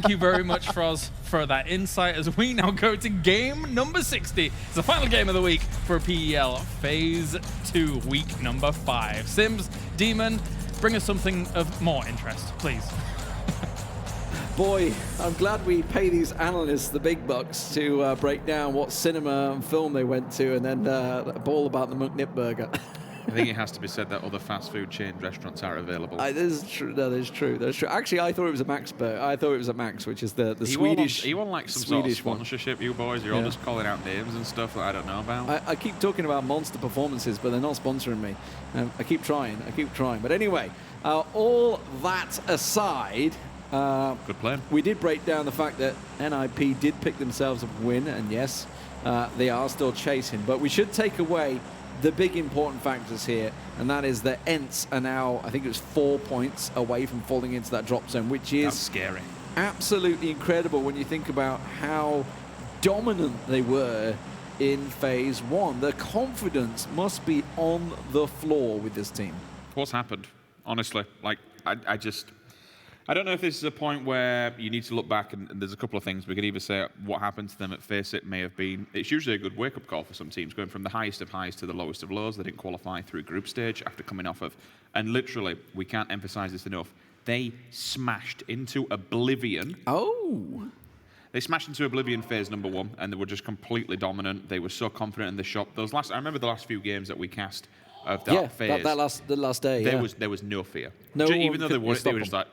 Thank you very much, Froz, for that insight as we now go to game number 60. It's the final game of the week for PEL Phase 2, week number 5. Sims, Demon, bring us something of more interest, please. Boy, I'm glad we pay these analysts the big bucks to break down what cinema and film they went to and then bawl about the McNip burger. I think it has to be said that other fast food chain restaurants are available. That is true. That is true. That's true. Actually, I thought it was a Max burger. I thought it was a Max, which is the Swedish. You want like some Swedish sort of sponsorship, you boys? You're all just calling out names and stuff that I don't know about. I keep talking about monster performances, but they're not sponsoring me. I keep trying. But anyway, all that aside. Good plan. We did break down the fact that NIP did pick themselves a win, and yes, they are still chasing. But we should take away the big important factors here, and that is that ENCE are now, I think it was 4 points away from falling into that drop zone, which is That's scary. Absolutely incredible when you think about how dominant they were in Phase 1. The confidence must be on the floor with this team. What's happened? Honestly, like, I don't know if this is a point where you need to look back and there's a couple of things. We could either say what happened to them at Face It may have been. It's usually a good wake-up call for some teams, going from the highest of highs to the lowest of lows. They didn't qualify through group stage after coming off of, and literally, we can't emphasize this enough, they smashed into oblivion. Oh! They smashed into oblivion phase number 1, and they were just completely dominant. They were so confident in the shot. I remember the last few games that we cast of that phase. The last day, there was no fear. No Even though they were just them. like,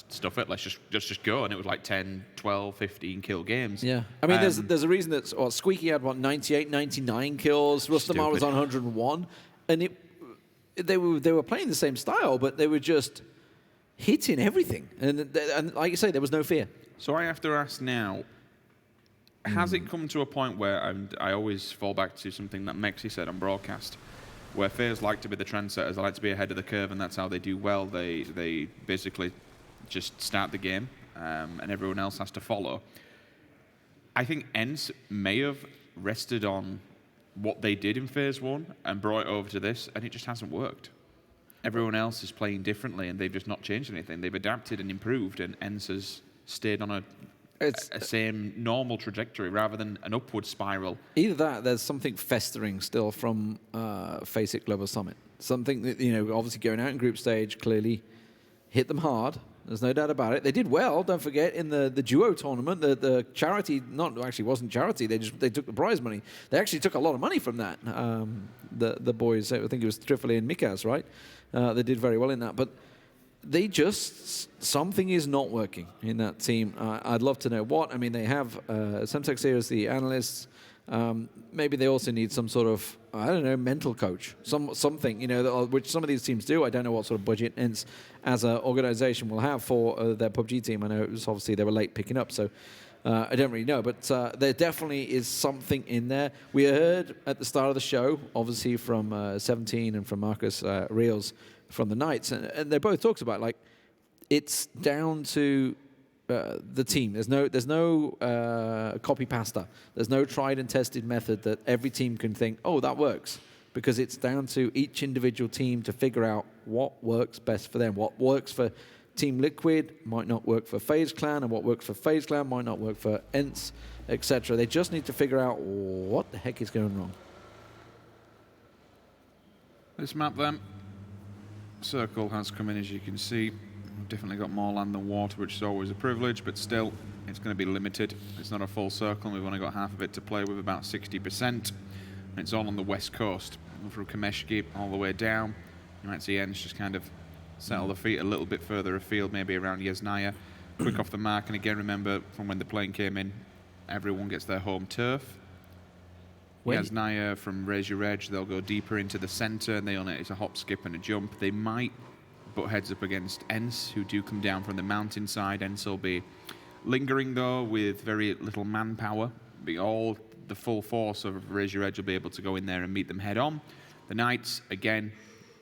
stuff it, let's just go, and it was like 10, 12, 15 kill games. Yeah, I mean, there's a reason that Squeaky had 98, 99 kills. Rustamar was on 101, and they were playing the same style, but they were just hitting everything, and like you say, there was no fear. So I have to ask now, has it come to a point where, and I always fall back to something that Mexi said on broadcast, where FaZe like to be the trendsetters, they like to be ahead of the curve, and that's how they do well. They basically just start the game, and everyone else has to follow. I think ENCE may have rested on what they did in Phase 1 and brought it over to this, and it just hasn't worked. Everyone else is playing differently, and they've just not changed anything. They've adapted and improved, and ENCE has stayed on a same normal trajectory rather than an upward spiral. Either that, there's something festering still from Face It Global Summit. Something that, obviously going out in group stage clearly hit them hard. There's no doubt about it. They did well, don't forget, in the duo tournament. The charity, wasn't charity, they took the prize money. They actually took a lot of money from that. The boys, I think it was Trifoli and Mikaz, right? They did very well in that. But something is not working in that team. I'd love to know what. I mean, they have Semtex here as the analysts. Maybe they also need some sort of, I don't know, mental coach, something, which some of these teams do. I don't know what sort of budget ENCE as an organization will have for their PUBG team. I know it was obviously they were late picking up, so I don't really know. But there definitely is something in there. We heard at the start of the show, obviously from 17 and from Marcus Reels from the Knights, and they both talked about, like, it's down to the team. There's no copy pasta. There's no tried and tested method that every team can think, oh, that works, because it's down to each individual team to figure out what works best for them. What works for Team Liquid might not work for FaZe Clan, and what works for FaZe Clan might not work for ENCE, etc. They just need to figure out what the heck is going wrong. This map then, Circle has come in, as you can see. We've definitely got more land than water, which is always a privilege, but still, it's going to be limited. It's not a full circle, and we've only got half of it to play with, about 60%. And it's all on the west coast, from Kameshki all the way down. You might see ENCE just kind of settle the feet a little bit further afield, maybe around Yesnaya. Quick off the mark, and again, remember from when the plane came in, everyone gets their home turf. Yesnaya from Raise Your Edge, they'll go deeper into the center, and it's a hop, skip, and a jump. They might butt heads up against ENCE, who do come down from the mountainside. ENCE will be lingering, though, with very little manpower. All the full force of Raise Your Edge will be able to go in there and meet them head on. The Knights, again,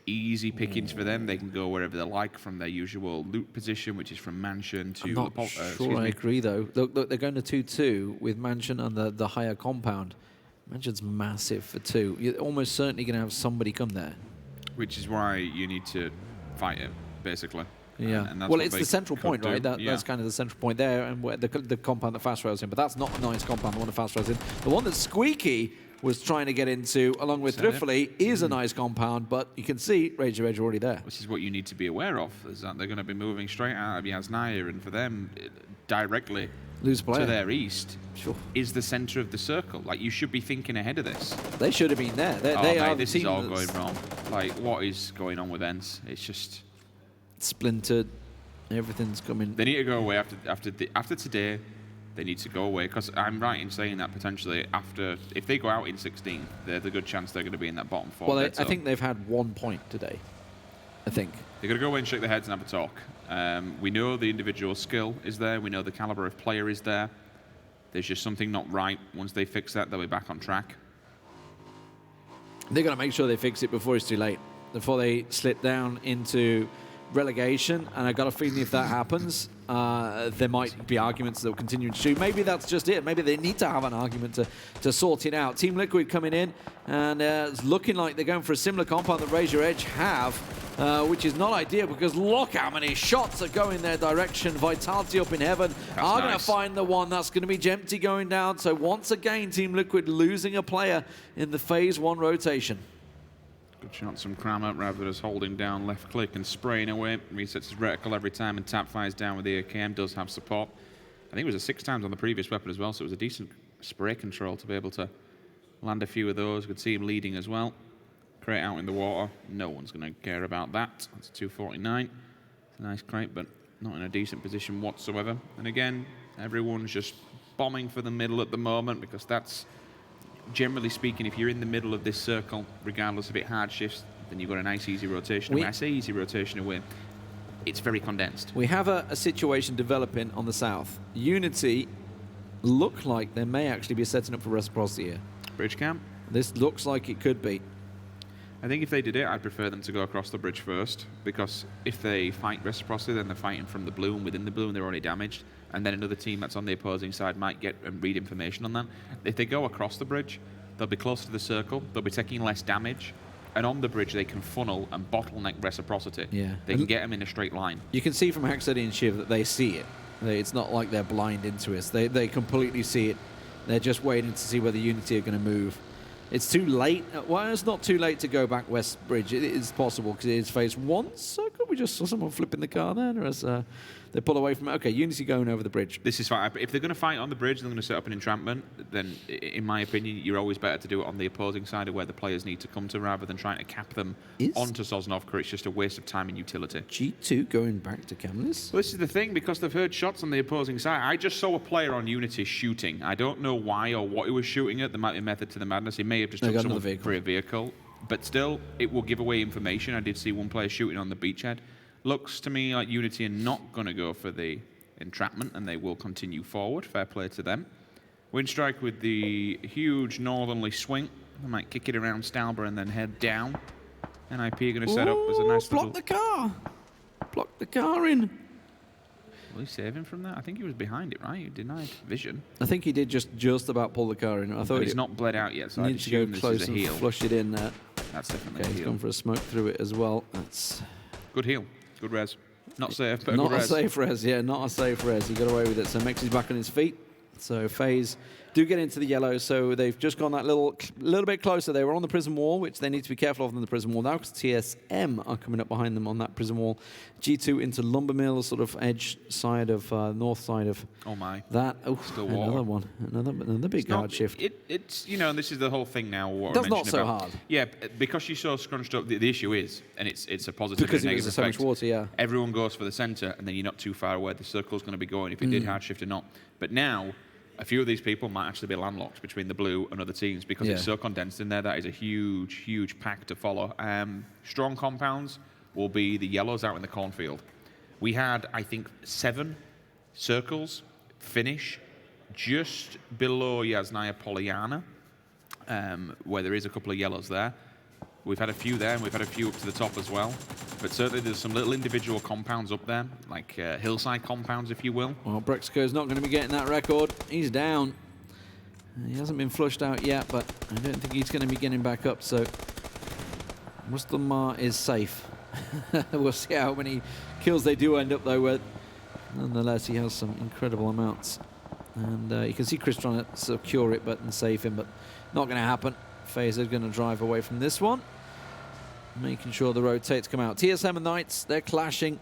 easy pickings for them. They can go wherever they like from their usual loot position, which is from Mansion to... I'm not sure I agree, though. Look, they're going to 2-2 with Mansion and the higher compound. Mansion's massive for 2. You're almost certainly going to have somebody come there. Which is why you need to fight it, basically. Yeah. And that's Well, what it's they the central could point, do. right? Yeah. That's kind of the central point there, and where the compound that Fast Rail's in. But that's not a nice compound, the one that Fast Rail's in. The one that Squeaky was trying to get into, along with Thrifley, is a nice compound, but you can see Razor Edge already there. This is what you need to be aware of, is that they're going to be moving straight out of Yasnaya, and for them, directly Lose a player. to their east Sure. is the center of the circle. Like, you should be thinking ahead of this. They should have been there. They Mate, are the this team is all that's going wrong. Like, what is going on with ENCE? It's just... splintered. Everything's coming. They need to go away after today. They need to go away, because I'm right in saying that potentially if they go out in 16, there's a good chance they're going to be in that bottom four. Well, I think they've had 1 point today. I think. They're going to go away and shake their heads and have a talk. We know the individual skill is there. We know the caliber of player is there. There's just something not right. Once they fix that, they'll be back on track. They're going to make sure they fix it before it's too late. Before they slip down into relegation. And I've got a feeling if that happens, there might be arguments that will continue to shoot. Maybe that's just it. Maybe they need to have an argument to sort it out. Team Liquid coming in, and it's looking like they're going for a similar compound that Razor Edge have, which is not ideal, because look how many shots are going their direction. Vitality up in heaven are going to find the one. That's going to be Jempty going down. So once again, Team Liquid losing a player in the Phase 1 rotation. Good shot from Kramer, rather than just holding down left click and spraying away. Resets his reticle every time, and tap fires down with the AKM. Does have support. I think it was a 6 times on the previous weapon as well, so it was a decent spray control to be able to land a few of those. Good see him leading as well. Crate out in the water. No one's going to care about that. That's 249. It's a nice crate, but not in a decent position whatsoever. And again, everyone's just bombing for the middle at the moment, because that's, generally speaking, if you're in the middle of this circle, regardless of it hard shifts, then you've got a nice easy rotation. When I say easy rotation away, it's very condensed. We have a situation developing on the south. Unity look like they may actually be setting up for Reciprocity here. Bridge camp? This looks like it could be. I think if they did it, I'd prefer them to go across the bridge first, because if they fight Reciprocity, then they're fighting from the blue, and within the blue, and they're already damaged. And then another team that's on the opposing side might get and read information on that. If they go across the bridge, they'll be closer to the circle, they'll be taking less damage, and on the bridge they can funnel and bottleneck Reciprocity. Yeah. They can get them in a straight line. You can see from Haxody and Shiv that they see it. It's not like they're blind into it. They completely see it. They're just waiting to see whether Unity are going to move. It's too late. Well, it's not too late to go back West Bridge. It is possible, because it is Phase 1 circle. We just saw someone flipping the car there as they pull away from it. Okay, Unity going over the bridge. This is fine. If they're going to fight on the bridge and they're going to set up an entrapment, then in my opinion, you're always better to do it on the opposing side of where the players need to come to, rather than trying to cap them onto Sosnovka. It's just a waste of time and utility. G2 going back to Camless? Well, this is the thing, because they've heard shots on the opposing side. I just saw a player on Unity shooting. I don't know why or what he was shooting at. There might be a method to the madness. He may have just took someone for a vehicle. But still, it will give away information. I did see one player shooting on the beachhead. Looks to me like Unity are not going to go for the entrapment, and they will continue forward. Fair play to them. Winstrike with the huge northerly swing. They might kick it around Stalber and then head down. NIP are going to set up as a nice block the car! Block the car in! Will he save him from that? I think he was behind it, right? He denied vision. I think he did just about pull the car in. I thought he's not bled out yet, so I'd assume this is a heal. Flush it in there. That's definitely a heal. He's gone for a smoke through it as well. That's good heal. Good res. Not safe, but not good a res. safe res. Yeah, not a safe res. He got away with it. So Mex is back on his feet. So FaZe do get into the yellow, so they've just gone that little bit closer. They were on the prison wall, which they need to be careful of in the prison wall now, because TSM are coming up behind them on that prison wall. G2 into Lumbermill, sort of edge side of, north side of that. Oh, another one. Another big guard shift. It's, you know, and this is the whole thing now. What That's not so hard. Yeah, because you're so scrunched up, the issue is, and it's a positive because and a negative so much water, yeah. Everyone goes for the center, and then you're not too far away. The circle's going to be going if it did hard shift or not. But now, a few of these people might actually be landlocked between the blue and other teams, because it's so condensed in there. That is a huge, huge pack to follow. Strong compounds will be the yellows out in the cornfield. We had, I think, 7 circles finish just below Yasnaya Polyana, where there is a couple of yellows there. We've had a few there, and we've had a few up to the top as well. But certainly there's some little individual compounds up there, like hillside compounds, if you will. Well, Brexco's not going to be getting that record. He's down. He hasn't been flushed out yet, but I don't think he's going to be getting back up, so Muslimar is safe. We'll see how many kills they do end up though with. Nonetheless, he has some incredible amounts. And you can see Chris trying to secure it and save him, but not going to happen. FaZe are going to drive away from this one, making sure the rotates come out. TSM and Knights, they're clashing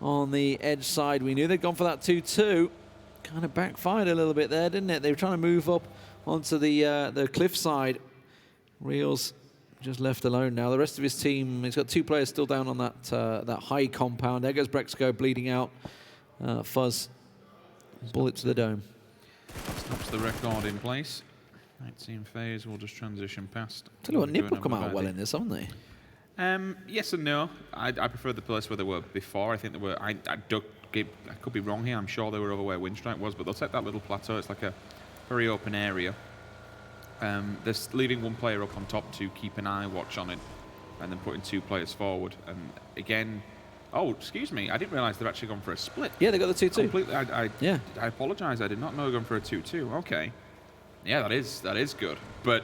on the edge side. We knew they'd gone for that 2-2. Kind of backfired a little bit there, didn't it? They were trying to move up onto the cliff side. Reels just left alone now. The rest of his team, he's got 2 players still down on that high compound. There goes Brexco bleeding out. Fuzz, bullet to the dome. Stops the record in place. Right, Team FaZe will just transition past. Tell you what, Nip will come out well in this, haven't they? Yes and no. I prefer the place where they were before. I think they were. I could be wrong here. I'm sure they were over where Winstrike was, but they'll take that little plateau. It's like a very open area. They're leaving 1 player up on top to keep an eye watch on it, and then putting 2 players forward. And again, oh, excuse me, I didn't realise they've actually gone for a split. Yeah, they got the 2-2. Completely. I apologise. I did not know they're going for a 2-2. Okay. Yeah, that is good. But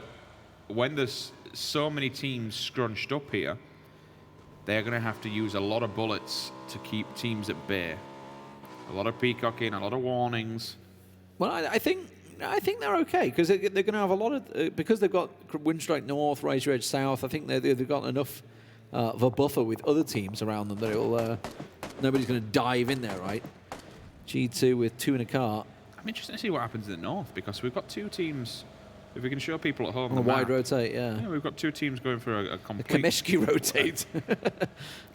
when there's so many teams scrunched up here, they're going to have to use a lot of bullets to keep teams at bay. A lot of peacocking, a lot of warnings. Well, I think they're okay because they're going to have a lot of because they've got Winstrike North, Razor Edge South. I think they've got enough of a buffer with other teams around them that it'll nobody's going to dive in there, right? G2 with 2 in a car. I'm interested to see what happens in the north because we've got 2 teams. If we can show people at home on a wide rotate, yeah, we've got 2 teams going for a complete... A Kameshki rotate.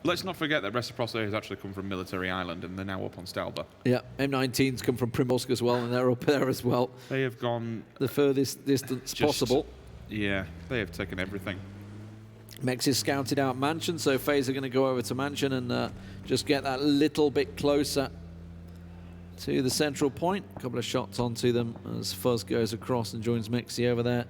Let's not forget that Reciprocity has actually come from Military Island and they're now up on StarLadder. Yeah, M19's come from Primorsk as well and they're up there as well. They have gone... the furthest distance possible. Yeah, they have taken everything. Mex is scouted out Mansion, so FaZe are going to go over to Mansion and just get that little bit closer to the central point. A couple of shots onto them as Fuzz goes across and joins Mexi over there,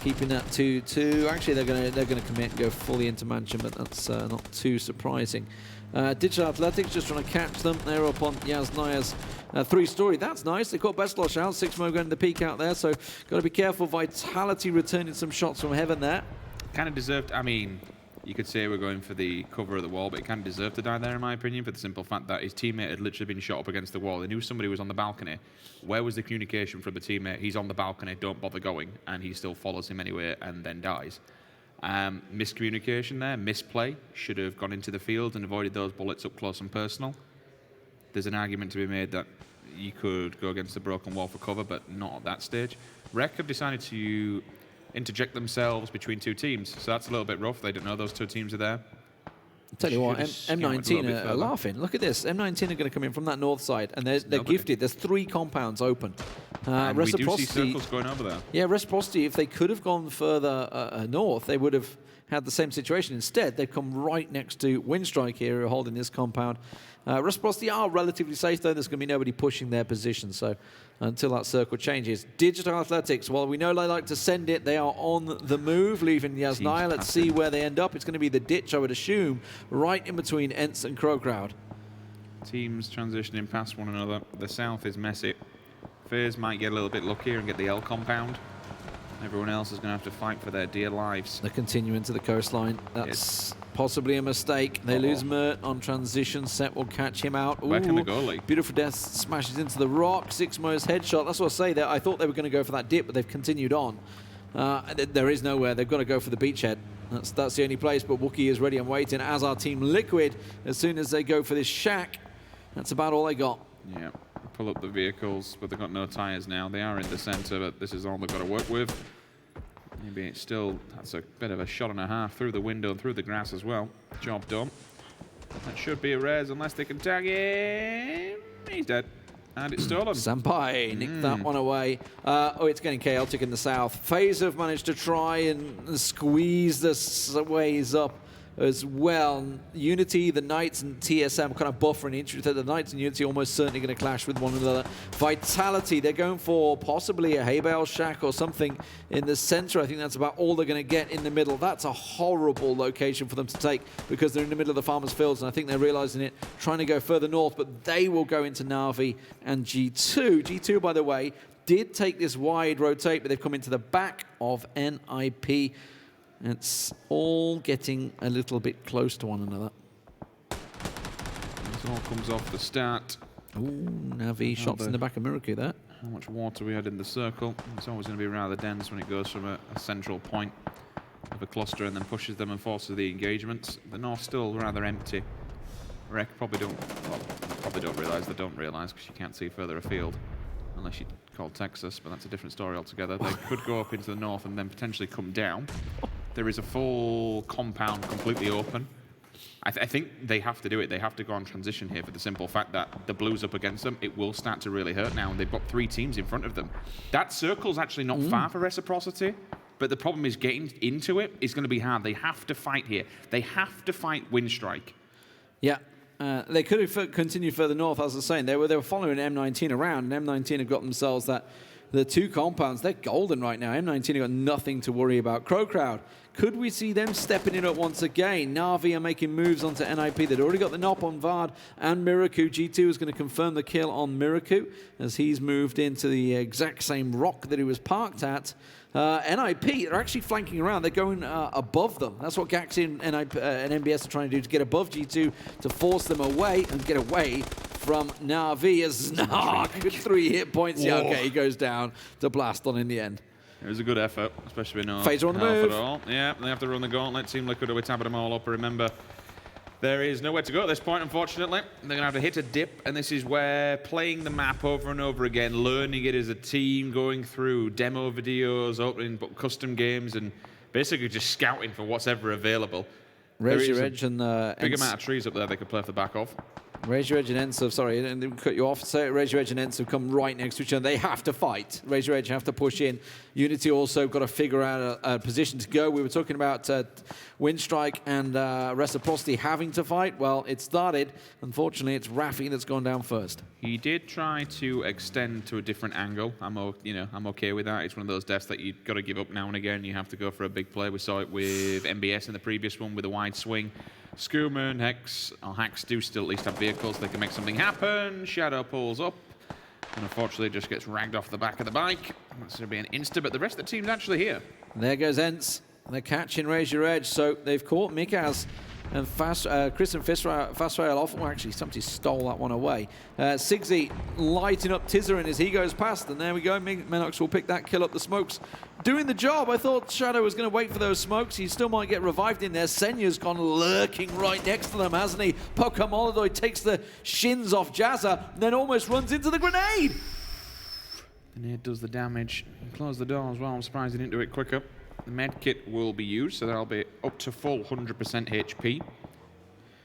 keeping that 2-2. Actually, they're gonna commit and go fully into Mansion, but that's not too surprising. Digital Athletics just trying to catch them. They're up on Yasnaya's 3-story. That's nice. They caught Bestlosh out. 6mo going to the peak out there, so got to be careful. Vitality returning some shots from heaven there. Kind of deserved. I mean, you could say we're going for the cover of the wall, but he kind of deserved to die there, in my opinion, for the simple fact that his teammate had literally been shot up against the wall. He knew somebody was on the balcony. Where was the communication from the teammate? He's on the balcony, don't bother going, and he still follows him anyway and then dies. Miscommunication there, misplay. Should have gone into the field and avoided those bullets up close and personal. There's an argument to be made that you could go against the broken wall for cover, but not at that stage. Rec have decided to interject themselves between 2 teams, so that's a little bit rough. They don't know those 2 teams are there. I'll tell you what, M19 are laughing. Look at this. M19 are going to come in from that north side, and they're gifted. There's 3 compounds open. And we do see circles going over there. Yeah, Reciprocity, if they could have gone further north, they would have had the same situation. Instead, they've come right next to Winstrike here, who are holding this compound. Reciprocity are relatively safe, though. There's going to be nobody pushing their position, so until that circle changes. Digital Athletics, well, we know they like to send it. They are on the move, leaving Yasnaya. Let's see where they end up. It's going to be the ditch, I would assume, right in between ENCE and CrowCrowd. Teams transitioning past one another. The south is messy. FaZe might get a little bit luckier and get the L compound. Everyone else is going to have to fight for their dear lives. They're continuing to the coastline. That's possibly a mistake. They lose Mert on transition. Set will catch him out. Back in the goalie. Beautiful Death smashes into the rock. 6mo's headshot. That's what I say there. I thought they were going to go for that dip, but they've continued on. There is nowhere. They've got to go for the beachhead. That's the only place, but Wookie is ready and waiting, as our Team Liquid. As soon as they go for this shack, that's about all they got. Yeah. Pull up the vehicles, but they've got no tyres now. They are in the centre, but this is all they've got to work with. Maybe it's still, that's a bit of a shot and a half through the window and through the grass as well. Job done. That should be a res unless they can tag him. He's dead. And it's stolen. Sampai nicked that one away. It's getting chaotic in the south. FaZe have managed to try and squeeze the ways up as well. Unity, the Knights, and TSM kind of buffering each other. The Knights and Unity almost certainly going to clash with one another. Vitality, they're going for possibly a hay bale shack or something in the center. I think that's about all they're going to get in the middle. That's a horrible location for them to take because they're in the middle of the farmers' fields, and I think they're realizing it, trying to go further north, but they will go into Na'Vi and G2. G2, by the way, did take this wide rotate, but they've come into the back of NIP. It's all getting a little bit close to one another. It all comes off the start. Ooh, Navi shots in the back of Miraku there. How much water we had in the circle. It's always going to be rather dense when it goes from a central point of a cluster and then pushes them and forces the engagements. The north still rather empty. Rec probably don't realise they don't realise because you can't see further afield unless you call Texas, but that's a different story altogether. They could go up into the north and then potentially come down. There is a full compound completely open. I think they have to do it. They have to go on transition here for the simple fact that the blue's up against them. It will start to really hurt now, and they've got 3 teams in front of them. That circle's actually not far for Reciprocity, but the problem is getting into it is going to be hard. They have to fight here. They have to fight Winstrike. Yeah. They could have continued further north, as I was saying. They were following M19 around, and M19 have got themselves the 2 compounds. They're golden right now. M19 have got nothing to worry about. CrowCrowd, could we see them stepping it up once again? Na'Vi are making moves onto NIP. They'd already got the knock on Vard and Miraku. G2 is going to confirm the kill on Miraku as he's moved into the exact same rock that he was parked at. NIP are actually flanking around. They're going above them. That's what Gaxi and NBS are trying to do, to get above G2 to force them away and get away from Na'Vi as Nark with 3 hit points. Yeah, okay, he goes down to blast on in the end. It was a good effort, especially with no FaZe on the health move. at all. Yeah, they have to run the gauntlet. Team Liquid are tapping them all up. Remember, there is nowhere to go at this point, unfortunately. They're going to have to hit a dip, and this is where playing the map over and over again, learning it as a team, going through demo videos, opening custom games, and basically just scouting for what's ever available. Raise your edge and big amount of trees up there they could play off the back of. Raise Your Edge and ENCE, sorry, I didn't cut you off. So Raise Your Edge and ENCE have come right next to each other. They have to fight. Raise Your Edge have to push in. Unity also got to figure out a position to go. We were talking about Winstrike and Reciprocity having to fight. Well, it started. Unfortunately, it's Rafi that's gone down first. He did try to extend to a different angle. I'm okay with that. It's one of those deaths that you've got to give up now and again. You have to go for a big play. We saw it with MBS in the previous one with a wide swing. Skooman, Hex, Hacks do still at least have vehicles. They can make something happen. Shadow pulls up. And unfortunately just gets ragged off the back of the bike. That's going to be an insta, but the rest of the team's actually here. There goes ENCE. They're catching Raise Your Edge. So they've caught Mikaz and Chris and Fastrail off. Well, actually, somebody stole that one away. Sigsy lighting up Tizerin as he goes past. And there we go. Menox will pick that kill up. The smokes doing the job. I thought Shadow was going to wait for those smokes. He still might get revived in there. Senya's gone lurking right next to them, hasn't he? Pokamolodoy takes the shins off Jazza, and then almost runs into the grenade. The nade does the damage. Close the door as well. I'm surprised he didn't do it quicker. The med kit will be used, so that'll be up to full 100% HP.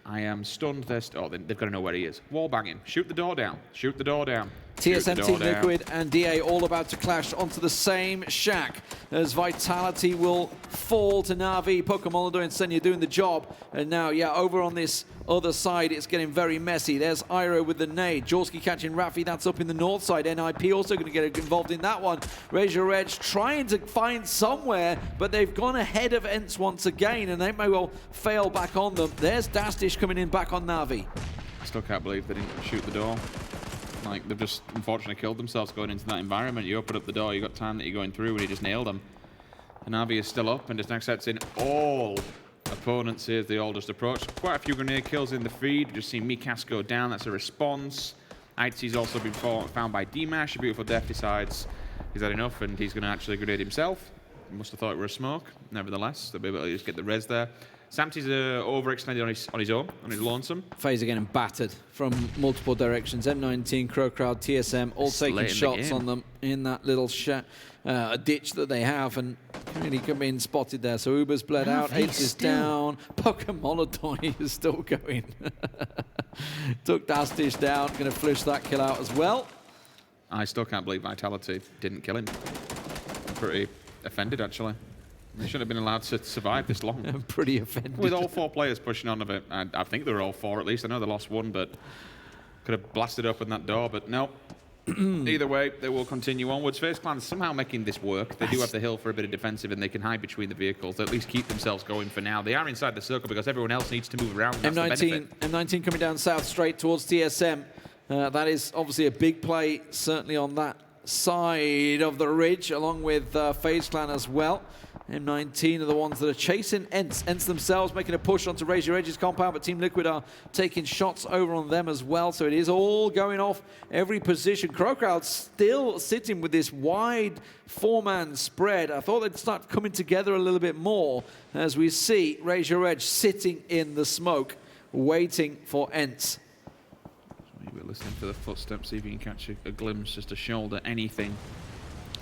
I am stunned. They've got to know where he is. Wall banging. Shoot the door down. Shoot the door down. TSM, Team Liquid and DA all about to clash onto the same shack as Vitality will fall to Na'Vi. Pokamolodoy and Senya doing the job. And now, yeah, over on this other side, it's getting very messy. There's Iro with the nade. Jorski catching Rafi. That's up in the north side. NIP also going to get involved in that one. Raise Your Edge trying to find somewhere, but they've gone ahead of ENCE once again, and they may well fail back on them. There's Dastish coming in back on Na'Vi. I still can't believe they didn't shoot the door. Like, they've just unfortunately killed themselves going into that environment. You open up the door, you got time that you're going through, and he just nailed them. And Navi is still up and just accepts in all opponents here as they all just approach. Quite a few grenade kills in the feed. Just seen Mikas go down, that's a response. IT's also been found by Dimash. A beautiful death decides he's had enough and he's going to actually grenade himself. He must have thought it were a smoke. Nevertheless, they'll be able to just get the res there. Samty's overextended on his own, on his lonesome. FaZe are getting battered from multiple directions. M19, CrowCrowd, TSM, all taking shots on them in that little ditch that they have, and really being spotted there. So Uber's bled out, Ace is down, Pokamolodoy is still going. Took Dastish down, going to flush that kill out as well. I still can't believe Vitality didn't kill him. I'm pretty offended, actually. They shouldn't have been allowed to survive this long. I'm pretty offended. With all 4 players pushing on of it. I think they were all 4 at least. I know they lost 1, but could have blasted open that door, but no. Either way, they will continue onwards. FaZe Clan somehow making this work. They do have the hill for a bit of defensive, and they can hide between the vehicles. They at least keep themselves going for now. They are inside the circle because everyone else needs to move around. That's M19 coming down south straight towards TSM. That is obviously a big play, certainly on that side of the ridge, along with FaZe Clan as well. M19 are the ones that are chasing ENCE. ENCE themselves making a push onto Raise Your Edge's compound, but Team Liquid are taking shots over on them as well. So it is all going off every position. CrowCrowd still sitting with this wide 4-man spread. I thought they'd start coming together a little bit more as we see Raise Your Edge sitting in the smoke, waiting for ENCE. We're listening for the footsteps, see if you can catch a glimpse, just a shoulder, anything.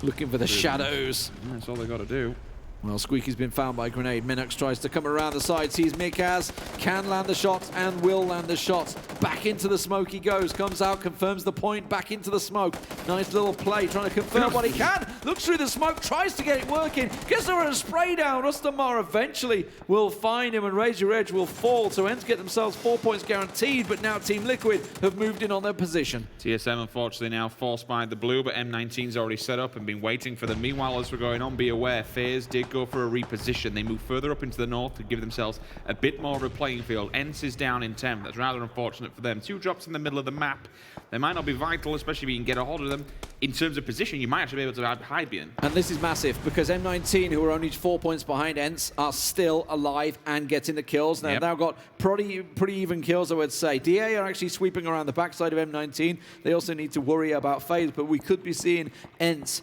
Looking for the shadows. That's all they got to do. Well, Squeaky's been found by Grenade. Minux tries to come around the side, sees Mikaz, can land the shots and will land the shots. Back into the smoke he goes, comes out, confirms the point, back into the smoke. Nice little play, trying to confirm what he can. Looks through the smoke, tries to get it working. Gets there a spray down. Rustamar eventually will find him and Raise Your Edge will fall. So ENCE get themselves 4 points guaranteed, but now Team Liquid have moved in on their position. TSM unfortunately now forced by the blue, but M19's already set up and been waiting for them. Meanwhile, as we're going on, be aware, FaZe did go for a reposition. They move further up into the north to give themselves a bit more of a playing field. ENCE is down in 10. That's rather unfortunate for them. 2 drops in the middle of the map. They might not be vital, especially if you can get a hold of them. In terms of position, you might actually be able to hide behind. And this is massive because M19, who are only 4 points behind ENCE, are still alive and getting the kills. Now, they've got pretty even kills, I would say. DA are actually sweeping around the backside of M19. They also need to worry about FaZe, but we could be seeing ENCE,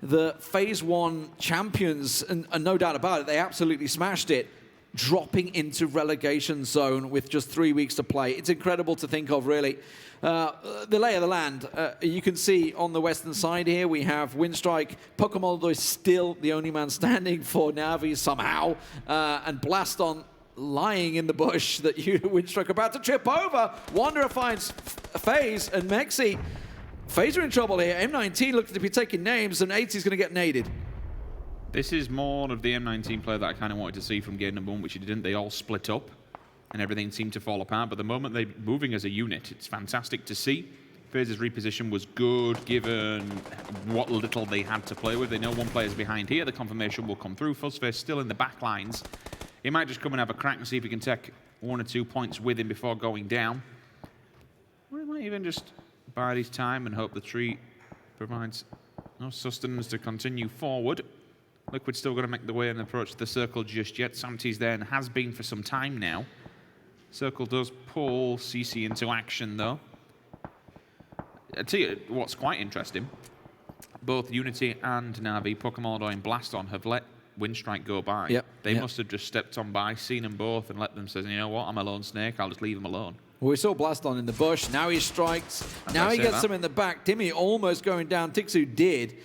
the Phase 1 champions, and no doubt about it, they absolutely smashed it, dropping into relegation zone with just 3 weeks to play. It's incredible to think of, really. The lay of the land, you can see on the western side here, we have Winstrike. Pokemon is still the only man standing for Navi somehow, and Blaston lying in the bush that Winstrike about to trip over. Wanderer finds FaZe and Mexi. FaZe are in trouble here. M19 looks to be taking names, and 80's going to get naded. This is more of the M19 player that I kind of wanted to see from game number 1, which he didn't. They all split up, and everything seemed to fall apart. But the moment they're moving as a unit, it's fantastic to see. FaZe's reposition was good, given what little they had to play with. They know one player's behind here. The confirmation will come through. Fuzzface still in the back lines. He might just come and have a crack and see if he can take 1 or 2 points with him before going down. Or he might even just bide his time and hope the tree provides no sustenance to continue forward. Liquid's still going to make the way and approach the circle just yet. Samty's there and has been for some time now. Circle does pull CC into action, though. I'll tell you what's quite interesting. Both Unity and Navi, Pokemon and Blaston have let Winstrike go by. They must have just stepped on by, seen them both, and let them say, you know what, I'm a lone snake, I'll just leave them alone. Well, we saw Blaston in the bush. Now he strikes. Now he gets him in the back. Timmy almost going down. Tixu did.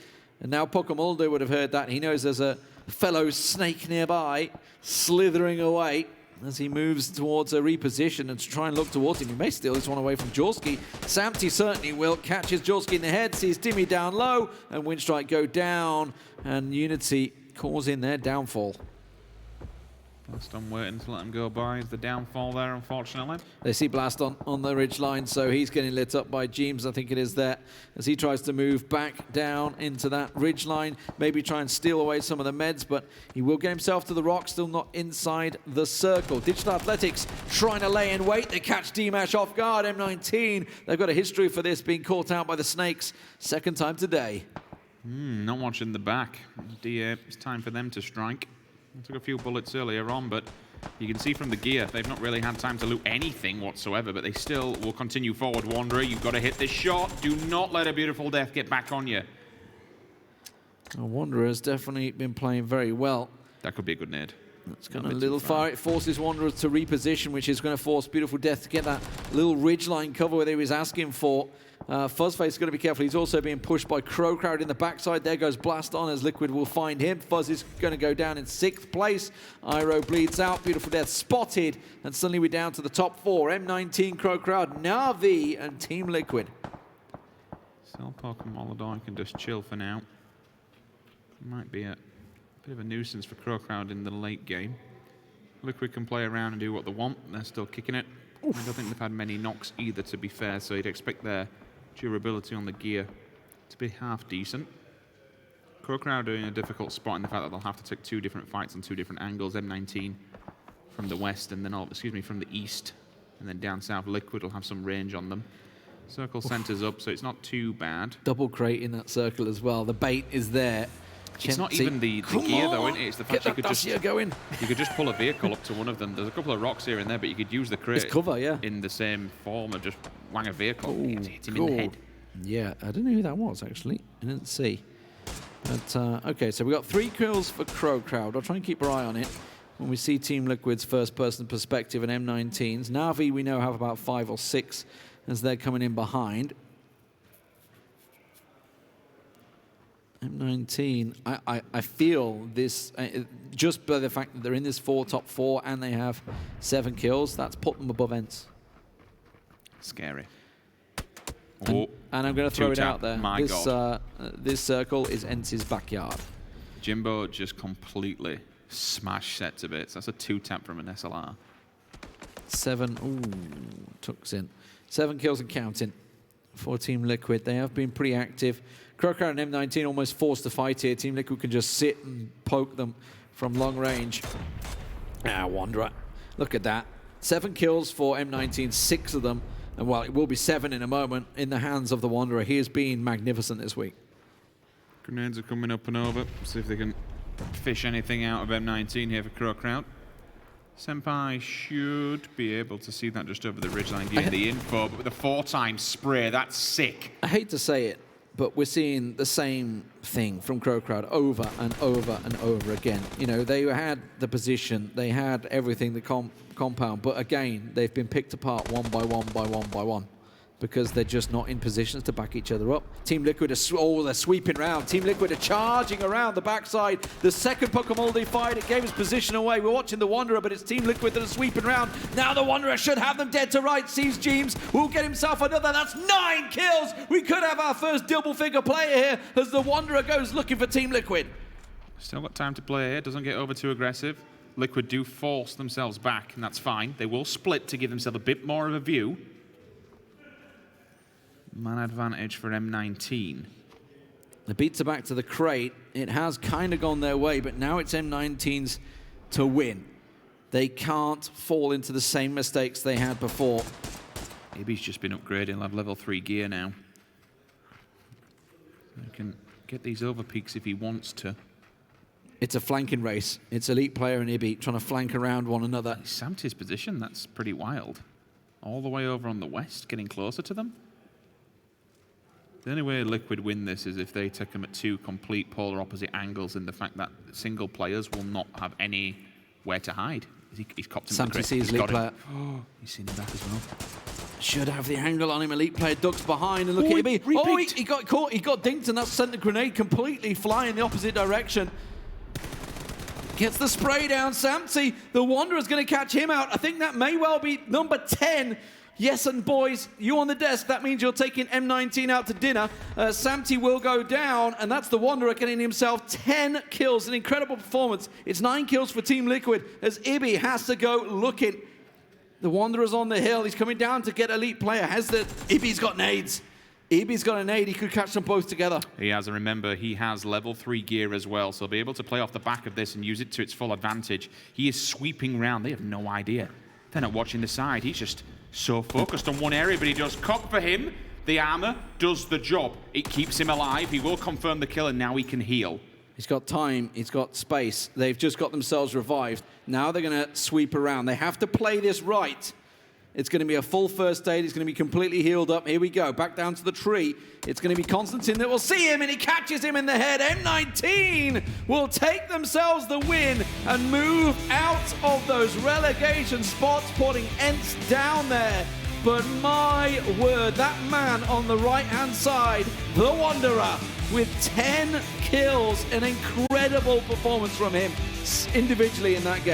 And now Pokemoldo would have heard that. He knows there's a fellow snake nearby, slithering away as he moves towards a reposition and to try and look towards him. He may steal this one away from Jorski. Samty certainly will. Catches Jorski in the head, sees Timmy down low, and Winstrike go down. And Unity causing their downfall. Blaston waiting to let him go by. Is the downfall there, unfortunately? They see Blaston on the ridge line, so he's getting lit up by Jeems, I think it is there, as he tries to move back down into that ridge line, maybe try and steal away some of the meds, but he will get himself to the rock, still not inside the circle. Digital Athletics trying to lay in wait. They catch D-Mash off guard. M19, they've got a history for this, being caught out by the Snakes. Second time today. Not much in the back. It's time for them to strike. I took a few bullets earlier on, but you can see from the gear, they've not really had time to loot anything whatsoever, but they still will continue forward. Wanderer, you've got to hit this shot. Do not let a beautiful death get back on you. Wanderer has definitely been playing very well. That could be a good nade. That's kind of a little far. It forces Wanderer to reposition, which is going to force Beautiful Death to get that little ridgeline cover where he was asking for. Fuzzface is going to be careful. He's also being pushed by CrowCrowd in the backside. There goes Blaston as Liquid will find him. Fuzz is going to go down in 6th place. Iro bleeds out. Beautiful Death spotted. And suddenly we're down to the top 4. M19, CrowCrowd, Navi, and Team Liquid. Cellpark and Molodon can just chill for now. Might be a bit of a nuisance for CrowCrowd in the late game. Liquid can play around and do what they want. They're still kicking it. I don't think they've had many knocks either, to be fair, so you'd expect their durability on the gear to be half decent. CrowCrowd are in a difficult spot in the fact that they'll have to take 2 different fights on 2 different angles. M19 from the west and then, from the east. And then down south, Liquid will have some range on them. Circle centers up, so it's not too bad. Double crate in that circle as well. The bait is there. It's not even the gear though, isn't it? It's the fact you could just pull a vehicle up to one of them. There's a couple of rocks here and there, but you could use the crate cover, yeah, in the same form of just wang a vehicle. Oh, hit him in the head. Yeah, I don't know who that was actually. I didn't see. But okay, so we got 3 kills for CrowCrowd. I'll try and keep our eye on it when we see Team Liquid's first-person perspective and M19s. Na'Vi we know have about 5 or 6 as they're coming in behind. M19, I feel this, just by the fact that they're in this top 4 and they have 7 kills, that's put them above ENCE. Scary. And I'm going to throw it out there. My God. This circle is ENCE's backyard. Jimbo just completely smashed set to bits. That's a 2-tap from an SLR. 7, ooh, tucks in. 7 kills and counting for Team Liquid. They have been pretty active. CrowCrowd and M19 almost forced to fight here. Team Liquid can just sit and poke them from long range. Wanderer. Look at that. 7 kills for M19, 6 of them. And while it will be 7 in a moment, in the hands of the Wanderer, he has been magnificent this week. Grenades are coming up and over. See if they can fish anything out of M19 here for CrowCrowd. Senpai should be able to see that just over the ridgeline, giving the info, but with a 4-time spray, that's sick. I hate to say it, but we're seeing the same thing from CrowCrowd over and over and over again. You know, they had the position, they had everything, the compound, but again, they've been picked apart one by one by one by one because they're just not in positions to back each other up. Team Liquid are, they're sweeping around. Team Liquid are charging around the backside. The second Pokemon they fired, it gave his position away. We're watching the Wanderer, but it's Team Liquid that are sweeping around. Now the Wanderer should have them dead to rights. Sees Jeems, will get himself another. That's 9 kills. We could have our first double-figure player here as the Wanderer goes looking for Team Liquid. Still got time to play here. Doesn't get over too aggressive. Liquid do force themselves back, and that's fine. They will split to give themselves a bit more of a view. Man advantage for M19. The beats are back to the crate. It has kind of gone their way, but now it's M19's to win. They can't fall into the same mistakes they had before. Maybe he's just been upgrading. He'll have level 3 gear now. He can get these over peaks if he wants to. It's a flanking race. It's Elite Player and Ibi trying to flank around one another. Samti's position, that's pretty wild. All the way over on the west, getting closer to them. The only way Liquid win this is if they take them at 2 complete polar opposite angles, in the fact that single players will not have anywhere to hide. He's copped him. Samti sees Elite Player. Oh, he's seen him back as well. Should have the angle on him. Elite Player ducks behind and look at Ibi. Oh, he got caught. He got dinked, and that sent the grenade completely flying the opposite direction. Gets the spray down. Samti, the Wanderer's going to catch him out. I think that may well be number 10. Yes, and boys, you on the desk, that means you're taking M19 out to dinner. Samti will go down, and that's the Wanderer getting himself 10 kills. An incredible performance. It's 9 kills for Team Liquid as Ibi has to go looking. The Wanderer's on the hill. He's coming down to get Elite Player. Ibi's got nades. Ibi's got a nade. He could catch them both together. He has, and remember, he has level 3 gear as well, so he'll be able to play off the back of this and use it to its full advantage. He is sweeping round. They have no idea. They're not watching the side. He's just so focused on one area, but he does cock for him. The armor does the job. It keeps him alive. He will confirm the kill, and now he can heal. He's got time. He's got space. They've just got themselves revived. Now they're going to sweep around. They have to play this right. It's going to be a full first aid. He's going to be completely healed up. Here we go. Back down to the tree. It's going to be Constantine that will see him, and he catches him in the head. M19 will take themselves the win and move out of those relegation spots, putting ENCE down there. But my word, that man on the right-hand side, the Wanderer, with 10 kills, an incredible performance from him individually in that game.